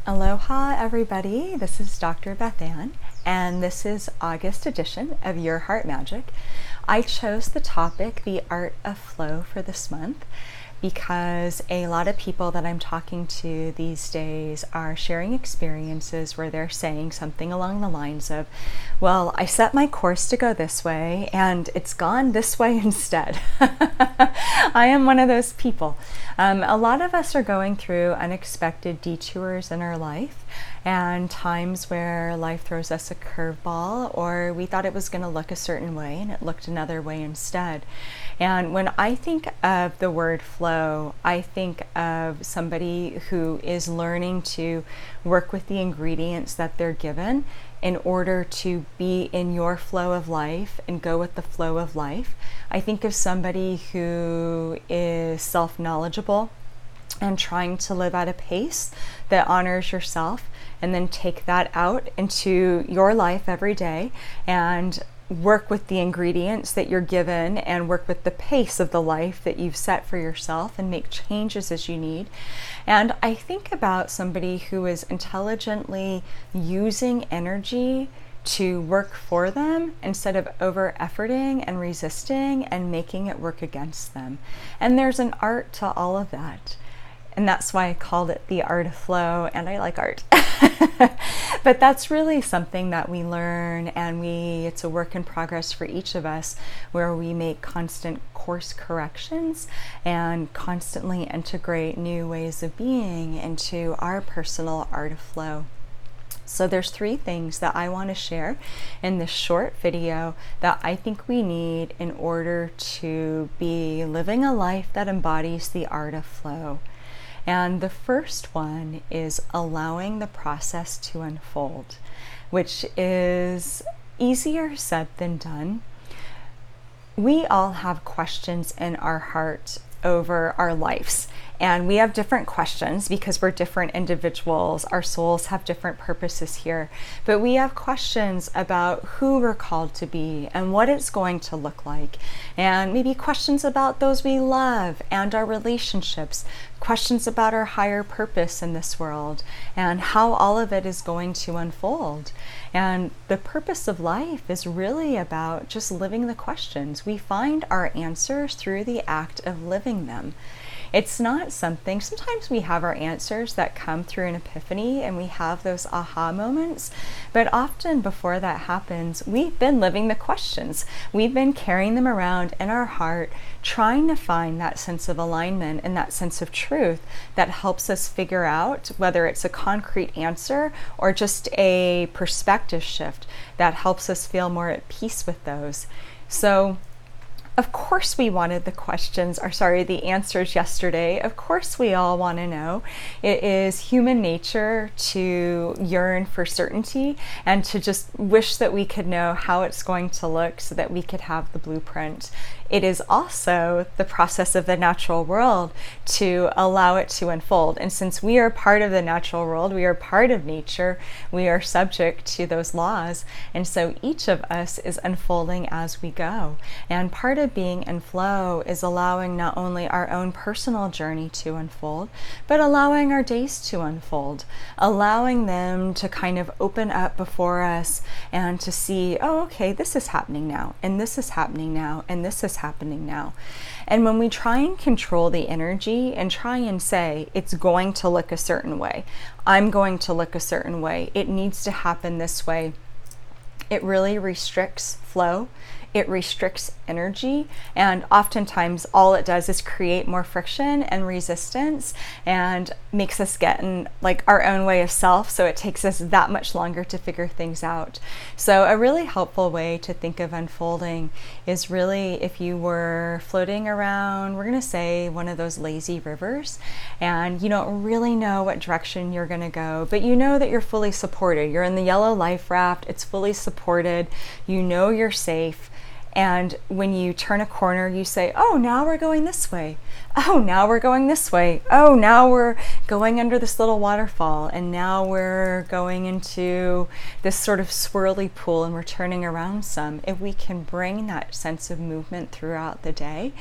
Aloha everybody, this is Dr. Beth Ann, and this is August edition of Your Heart Magic. I chose the topic, the art of flow, for this month because a lot of people that I'm talking to these days are sharing experiences where they're saying something along the lines of, well, I set my course to go this way and it's gone this way instead. I am one of those people. A lot of us are going through unexpected detours in our life and times where life throws us a curveball, or we thought it was going to look a certain way and it looked another way instead. And when I think of the word flow, I think of somebody who is learning to work with the ingredients that they're given in order to be in your flow of life and go with the flow of life. I think of somebody who is self-knowledgeable and trying to live at a pace that honors yourself, and then take that out into your life every day and work with the ingredients that you're given and work with the pace of the life that you've set for yourself and make changes as you need. And I think about somebody who is intelligently using energy to work for them instead of over-efforting and resisting and making it work against them. And there's an art to all of that. And that's why I called it the art of flow, and I like art. But that's really something that we learn, and it's a work in progress for each of us, where we make constant course corrections and constantly integrate new ways of being into our personal art of flow. So there's 3 things that I want to share in this short video that I think we need in order to be living a life that embodies the art of flow. And the first one is allowing the process to unfold, which is easier said than done. We all have questions in our heart over our lives, and we have different questions because we're different individuals. Our souls have different purposes here, but we have questions about who we're called to be and what it's going to look like, and maybe questions about those we love and our relationships, questions about our higher purpose in this world and how all of it is going to unfold. And the purpose of life is really about just living the questions. We find our answers through the act of living them. It's not something, sometimes we have our answers that come through an epiphany and we have those aha moments, but often before that happens, we've been living the questions. We've been carrying them around in our heart, trying to find that sense of alignment and that sense of truth that helps us figure out whether it's a concrete answer or just a perspective shift that helps us feel more at peace with those. So of course we wanted the answers yesterday. Of course we all want to know. It is human nature to yearn for certainty and to just wish that we could know how it's going to look so that we could have the blueprint. It is also the process of the natural world to allow it to unfold. And since we are part of the natural world, we are part of nature, we are subject to those laws. And so each of us is unfolding as we go. And part of being in flow is allowing not only our own personal journey to unfold, but allowing our days to unfold, allowing them to kind of open up before us and to see, oh, okay, this is happening now, and this is happening now, and this is happening now. And when we try and control the energy and try and say it's going to look a certain way, I'm going to look a certain way, it needs to happen this way, it really restricts flow. It restricts energy, and oftentimes all it does is create more friction and resistance and makes us get in like our own way of self, so it takes us that much longer to figure things out. So a really helpful way to think of unfolding is really if you were floating around, we're going to say one of those lazy rivers, and you don't really know what direction you're going to go, but you know that you're fully supported. You're in the yellow life raft, it's fully supported, you know you're safe. And when you turn a corner, you say, oh, now we're going this way. Oh, now we're going this way. Oh, now we're going under this little waterfall. And now we're going into this sort of swirly pool and we're turning around some. If we can bring that sense of movement throughout the day,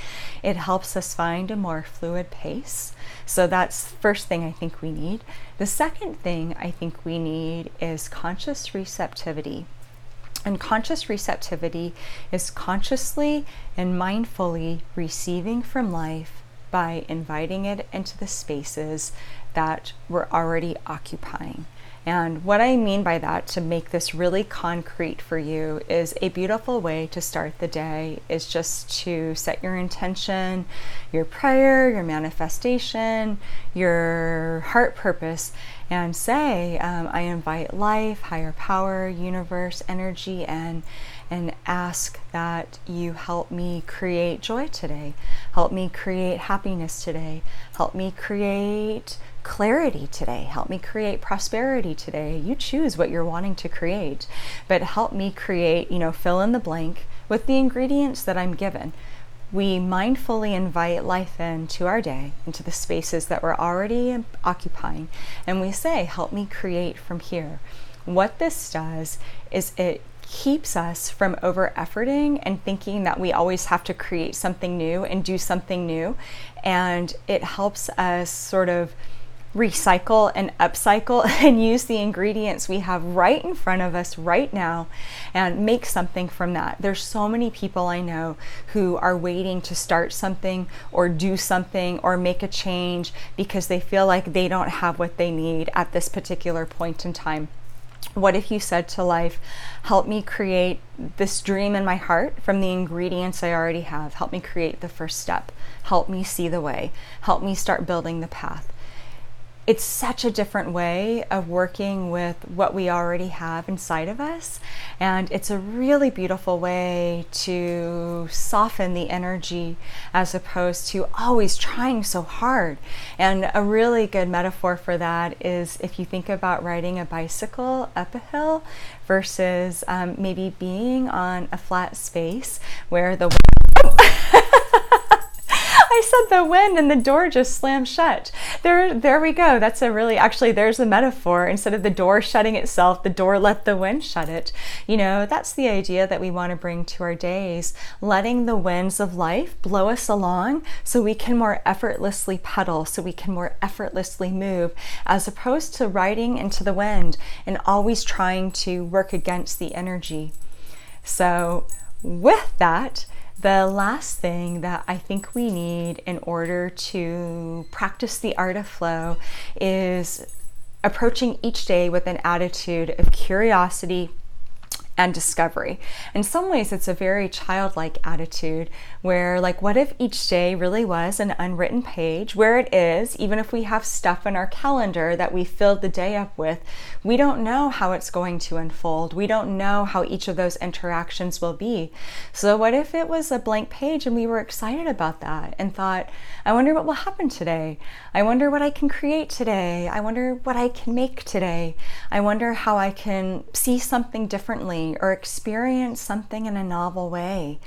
it helps us find a more fluid pace. So that's the first thing I think we need. The second thing I think we need is conscious receptivity. And conscious receptivity is consciously and mindfully receiving from life by inviting it into the spaces that we're already occupying. And what I mean by that, to make this really concrete for you, is a beautiful way to start the day is just to set your intention, your prayer, your manifestation, your heart purpose, and say, I invite life, higher power, universe, energy, and ask that you help me create joy today, help me create happiness today, help me create clarity today, help me create prosperity today. You choose what you're wanting to create, but help me create, fill in the blank with the ingredients that I'm given. We mindfully invite life into our day, into the spaces that we're already occupying, and we say, help me create from here. What this does is it keeps us from over-efforting and thinking that we always have to create something new and do something new, and it helps us sort of recycle and upcycle and use the ingredients we have right in front of us right now and make something from that. There's so many people I know who are waiting to start something or do something or make a change because they feel like they don't have what they need at this particular point in time. What if you said to life, help me create this dream in my heart from the ingredients I already have. Help me create the first step. Help me see the way. Help me start building the path. It's such a different way of working with what we already have inside of us. And it's a really beautiful way to soften the energy as opposed to always trying so hard. And a really good metaphor for that is if you think about riding a bicycle up a hill versus maybe being on a flat space where the I said the wind and the door just slammed shut. There we go. That's there's a metaphor. Instead of the door shutting itself, the door let the wind shut it. That's the idea that we want to bring to our days, letting the winds of life blow us along so we can more effortlessly pedal, so we can more effortlessly move, as opposed to riding into the wind and always trying to work against the energy. So with that, the last thing that I think we need in order to practice the art of flow is approaching each day with an attitude of curiosity and discovery. In some ways, it's a very childlike attitude where, what if each day really was an unwritten page where it is, even if we have stuff in our calendar that we filled the day up with, we don't know how it's going to unfold. We don't know how each of those interactions will be. So what if it was a blank page and we were excited about that and thought, I wonder what will happen today. I wonder what I can create today. I wonder what I can make today. I wonder how I can see something differently or experience something in a novel way.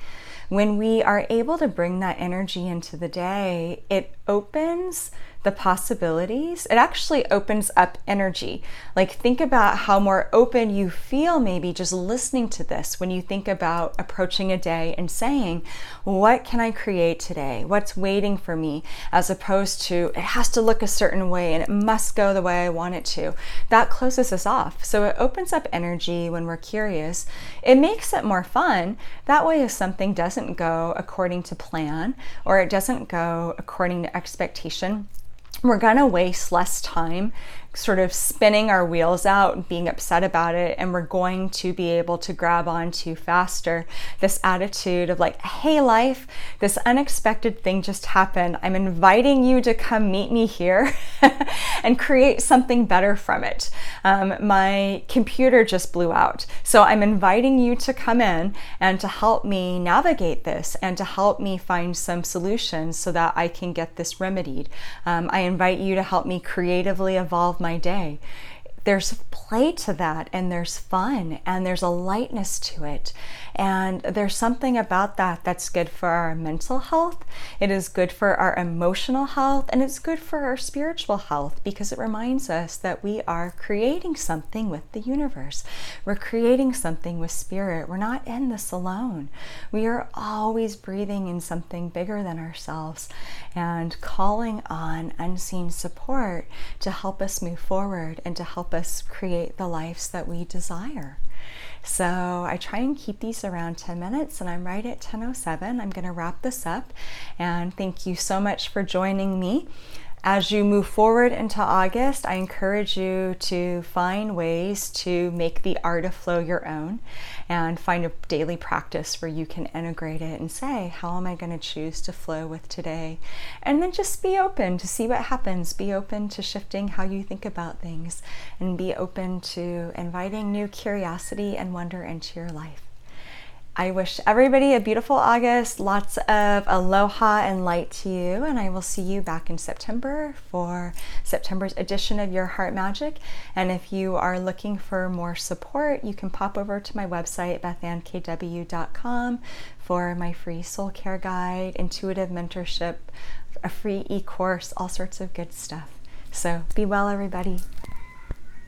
When we are able to bring that energy into the day, it opens the possibilities. It actually opens up energy. Think about how more open you feel maybe just listening to this when you think about approaching a day and saying, what can I create today? What's waiting for me? As opposed to, it has to look a certain way and it must go the way I want it to. That closes us off. So it opens up energy when we're curious. It makes it more fun. That way, if something doesn't go according to plan or it doesn't go according to expectation, we're going to waste less time sort of spinning our wheels out and being upset about it, and we're going to be able to grab onto faster this attitude of hey life, this unexpected thing just happened. I'm inviting you to come meet me here and create something better from it. My computer just blew out, so I'm inviting you to come in and to help me navigate this and to help me find some solutions so that I can get this remedied. I invite you to help me creatively evolve my day. There's play to that, and there's fun, and there's a lightness to it. And there's something about that that's good for our mental health. It is good for our emotional health, and it's good for our spiritual health because it reminds us that we are creating something with the universe. We're creating something with spirit. We're not in this alone. We are always breathing in something bigger than ourselves and calling on unseen support to help us move forward and to help us create the lives that we desire. So I try and keep these around 10 minutes, and I'm right at 10:07. I'm going to wrap this up, and thank you so much for joining me. As you move forward into August, I encourage you to find ways to make the art of flow your own and find a daily practice where you can integrate it and say, how am I going to choose to flow with today? And then just be open to see what happens. Be open to shifting how you think about things, and be open to inviting new curiosity and wonder into your life. I wish everybody a beautiful August, lots of aloha and light to you, and I will see you back in September for September's edition of Your Heart Magic. And if you are looking for more support, you can pop over to my website, bethannkw.com, for my free soul care guide, intuitive mentorship, a free e-course, all sorts of good stuff. So be well, everybody.